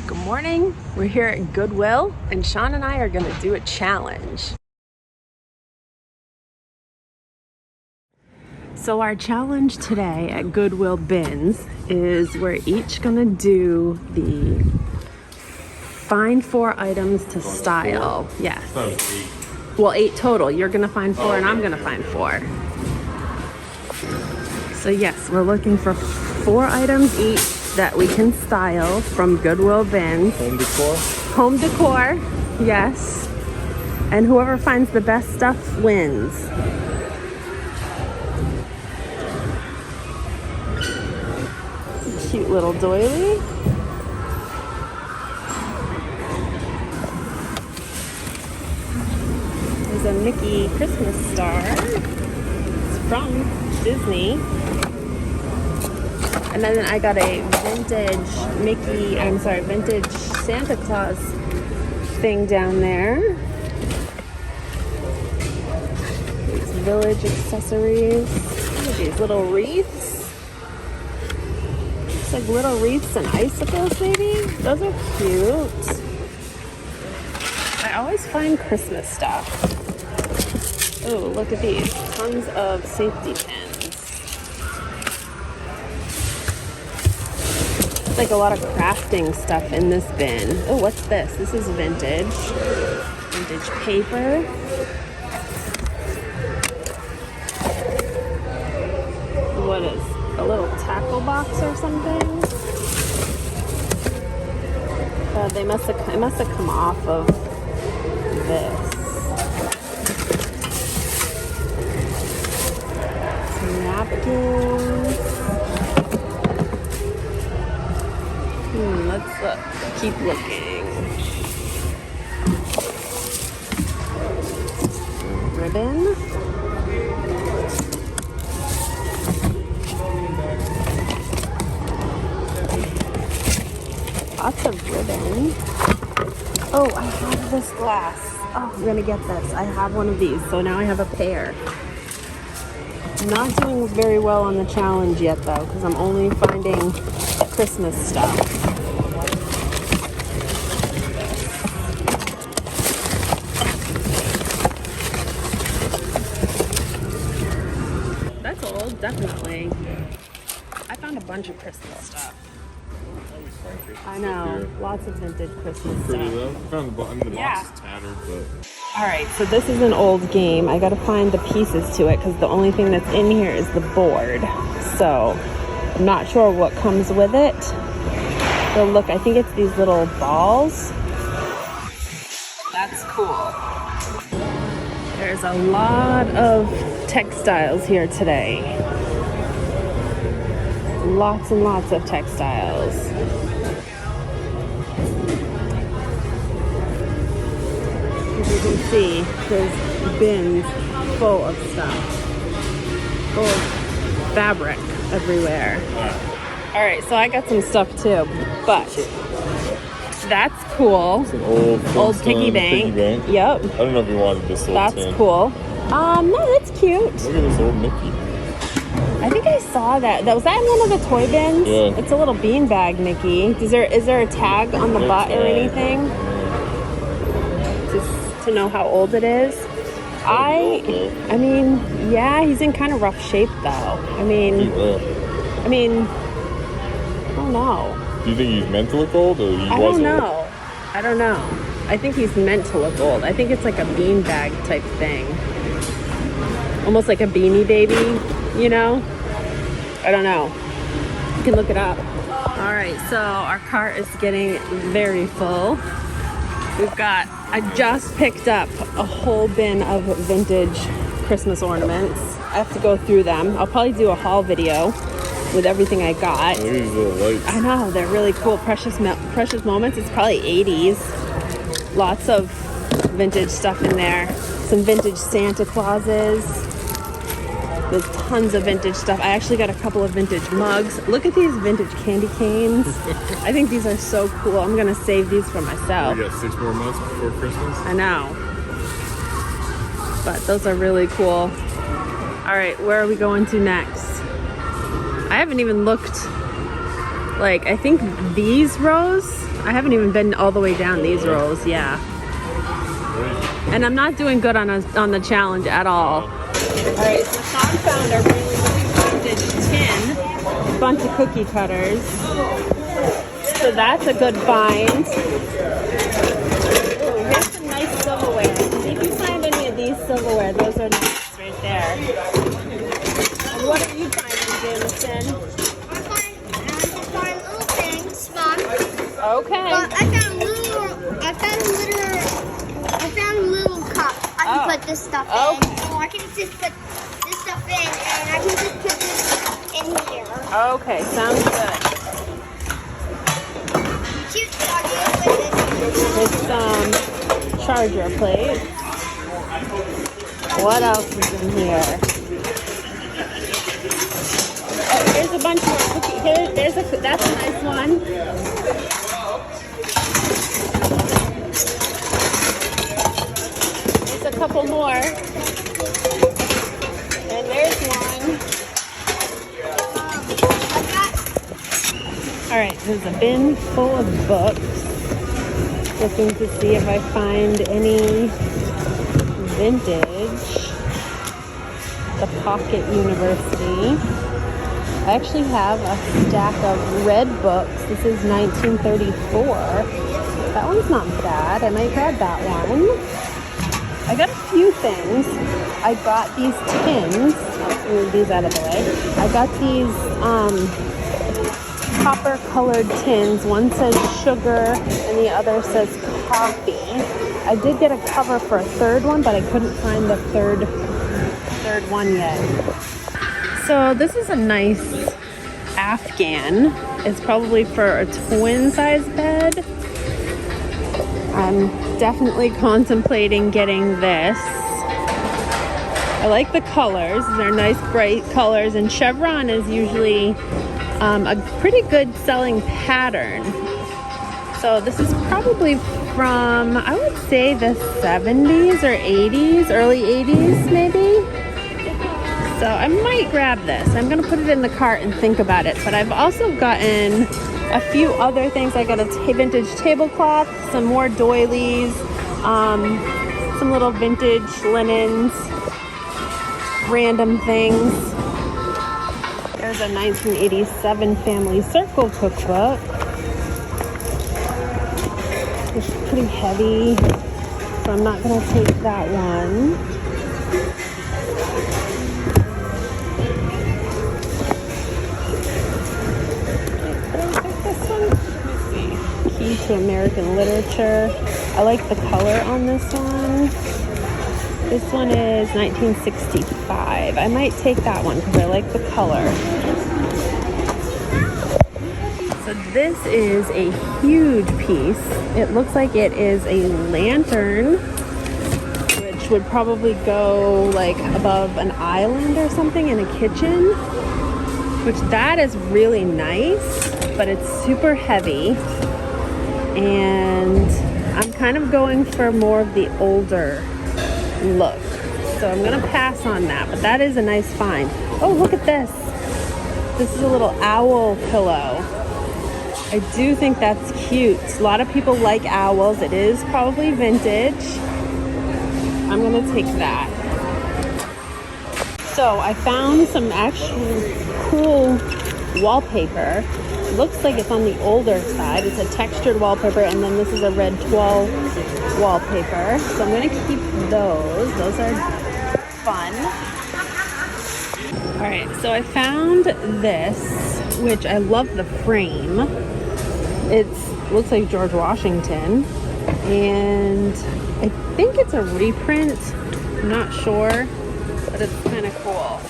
Good morning. We're here at Goodwill and Sean and I are going to do a challenge. So our challenge today at Goodwill Bins is we're each going to do the find 4 items to style. Yes. Well, 8 total. You're going to find 4 and I'm going to find 4. So yes, we're looking for 4 items each that we can style from Goodwill Bins. Home decor? Home decor, yes. And whoever finds the best stuff wins. Cute little doily. There's a Mickey Christmas star. It's from Disney. And then I got a vintage vintage Santa Claus thing down there. These village accessories. Look at these little wreaths. Looks like little wreaths and icicles maybe. Those are cute. I always find Christmas stuff. Oh, look at these. Tons of safety pins. Like a lot of crafting stuff in this bin. Oh, what's this? This is vintage. Vintage paper. What is a little tackle box or something? It must have come off of this. Some napkins. Let's look. Keep looking. Ribbon. Lots of ribbon. Oh, I have this glass. Oh, I'm gonna get this. I have one of these, so now I have a pair. I'm not doing very well on the challenge yet, though, because I'm only finding Christmas stuff. That's old, definitely. I found a bunch of Christmas stuff. I know, lots of vintage Christmas Pretty stuff. though. I found the box is tattered, but. Alright, so this is an old game. I gotta find the pieces to it because the only thing that's in here is the board. So, I'm not sure what comes with it. So look, I think it's these little balls. That's cool. There's a lot of textiles here today. Lots and lots of textiles. As you can see, there's bins full of stuff. Full of fabric everywhere. Alright, so I got some stuff too, but that's cool. It's an old piggy bank. Yep. I don't know if you wanted this old That's tin. cool. No, that's cute. Look at this old Mickey. I think I saw that. Was that in one of the toy bins? Yeah. It's a little beanbag Mickey. Is there a tag on the butt or anything? Just to know how old it is? I mean, yeah, he's in kind of rough shape though. I mean, I don't know. Do you think he's meant to look old or he I don't know. I don't know. I think he's meant to look old. I think it's like a beanbag type thing. Almost like a Beanie Baby, you know? I don't know. You can look it up. All right, so our cart is getting very full. I just picked up a whole bin of vintage Christmas ornaments. I have to go through them. I'll probably do a haul video with everything I got. Look at these little lights. I know, they're really cool. Precious moments. It's probably 80s. Lots of vintage stuff in there. Some vintage Santa Clauses. There's tons of vintage stuff. I actually got a couple of vintage mugs. Look at these vintage candy canes. I think these are so cool. I'm gonna save these for myself. We got 6 more months before Christmas. I know. But those are really cool. All right, where are we going to next? I haven't even looked. Like, I think these rows I haven't even been all the way down these rows. Yeah. And I'm not doing good on the challenge at all. All right, so Sean found a really vintage tin, a bunch of cookie cutters. So that's a good find. Ooh, here's some nice silverware. See if you find any of these silverware. Those are nice right there. And what are you finding, Jameson? I find little things, Mom. Okay. But I found little cups. I can put this stuff in. So I can just put this stuff in, and I can just put this in here. Okay, sounds good. Cute charger with It's some charger plates. What else is in here? Oh, here's a bunch more cookies. That's a nice one. There's a couple more. And there's one. All right, there's a bin full of books. Looking to see if I find any vintage. The Pocket University. I actually have a stack of red books. This is 1934. That one's not bad. I might grab that one. I got a few things. I got these tins. I'll move these out of the way. I got these copper colored tins. One says sugar and the other says coffee. I did get a cover for a third one, but I couldn't find the third one yet. So this is a nice Afghan. It's probably for a twin size bed. I'm definitely contemplating getting this. I like the colors. They're nice bright colors, and chevron is usually a pretty good selling pattern. So this is probably from, I would say, the 70s or 80s, early 80s maybe. So I might grab this. I'm gonna put it in the cart and think about it. But I've also gotten a few other things. I got a vintage tablecloth, some more doilies, some little vintage linens, random things. There's a 1987 Family Circle cookbook. It's pretty heavy, so I'm not gonna take that one. Key to American Literature. I like the color on this one. This one is 1965. I might take that one because I like the color. So this is a huge piece. It looks like it is a lantern, which would probably go like above an island or something in a kitchen, which that is really nice, but it's super heavy. And I'm kind of going for more of the older look. So I'm gonna pass on that, but that is a nice find. Oh, look at this. This is a little owl pillow. I do think that's cute. A lot of people like owls. It is probably vintage. I'm gonna take that. So I found some actual cool wallpaper. It looks like it's on the older side. It's a textured wallpaper, and then this is a red 12 wallpaper. So I'm gonna keep those. Those are fun. All right, so I found this, which I love the frame. It looks like George Washington, and I think it's a reprint. I'm not sure, but it's kind of cool.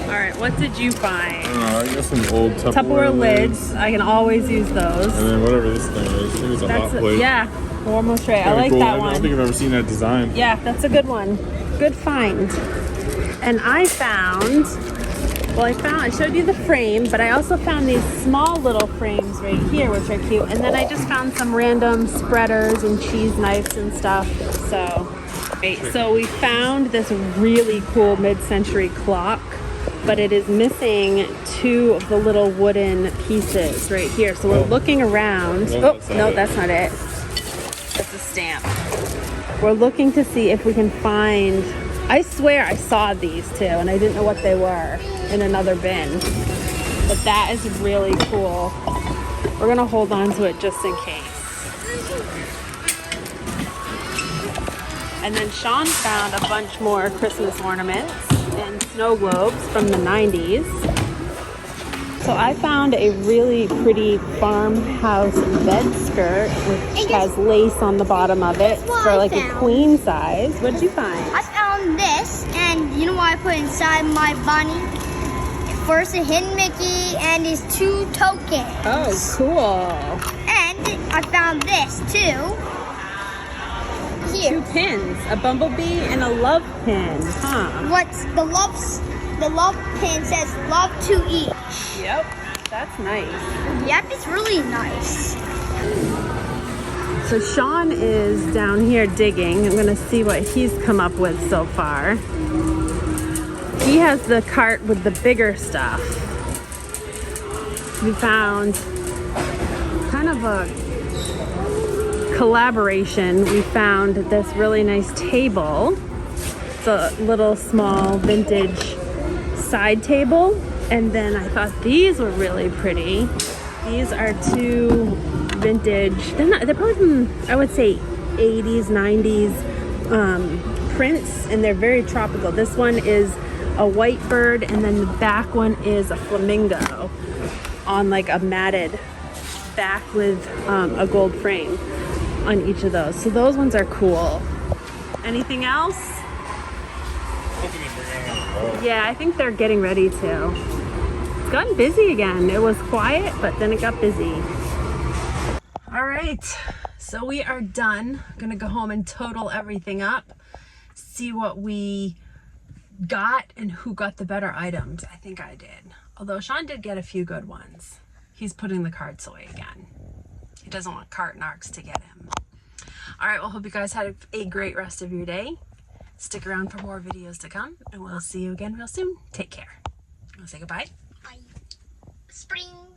All right, what did you find? I got some old Tupperware lids. I can always use those. And then whatever this thing is. I think it's a hot plate. Yeah, warm with tray. I like cool. that I one. don't think I've ever seen that design. Yeah, that's a good one. Good find. And I found, I showed you the frame, but I also found these small little frames right here, which are cute. And then I just found some random spreaders and cheese knives and stuff. So we found this really cool mid-century clock. but it is missing 2 of the little wooden pieces right here. So we're looking around. No, No, that's not it. That's a stamp. We're looking to see if we can find, I swear I saw these too, and I didn't know what they were in another bin. But that is really cool. We're gonna hold on to it just in case. And then Sean found a bunch more Christmas ornaments and snow globes from the 90s. So I found a really pretty farmhouse bed skirt, which has lace on the bottom of it for like a queen size. What did you find? I found this, and you know what I put inside my bunny? First, a hidden Mickey and his 2 tokens. Oh, cool. And I found this too. Here. 2 pins, a bumblebee and a love pin, huh? What's the love pin says love to each. Yep, that's nice. Yep, it's really nice. So Sean is down here digging. I'm gonna see what he's come up with so far. He has the cart with the bigger stuff. We found kind of a collaboration. We found this really nice table. It's a little small vintage side table. And then I thought these were really pretty. These are 2 vintage, they're probably from, I would say, 80s, 90s prints, and they're very tropical. This one is a white bird, and then the back one is a flamingo on like a matted back with a gold frame on each of those. So those ones are cool. Anything else? Yeah, I think they're getting ready to. It's gotten busy again. It was quiet, but then it got busy. All right, so we are done. I'm gonna go home and total everything up, see what we got and who got the better items. I think I did. Although Sean did get a few good ones. He's putting the carts away again. He doesn't want cart narcs to get him. All right, well, hope you guys had a great rest of your day. Stick around for more videos to come, and we'll see you again real soon. Take care. Want to say goodbye? Bye. Spring.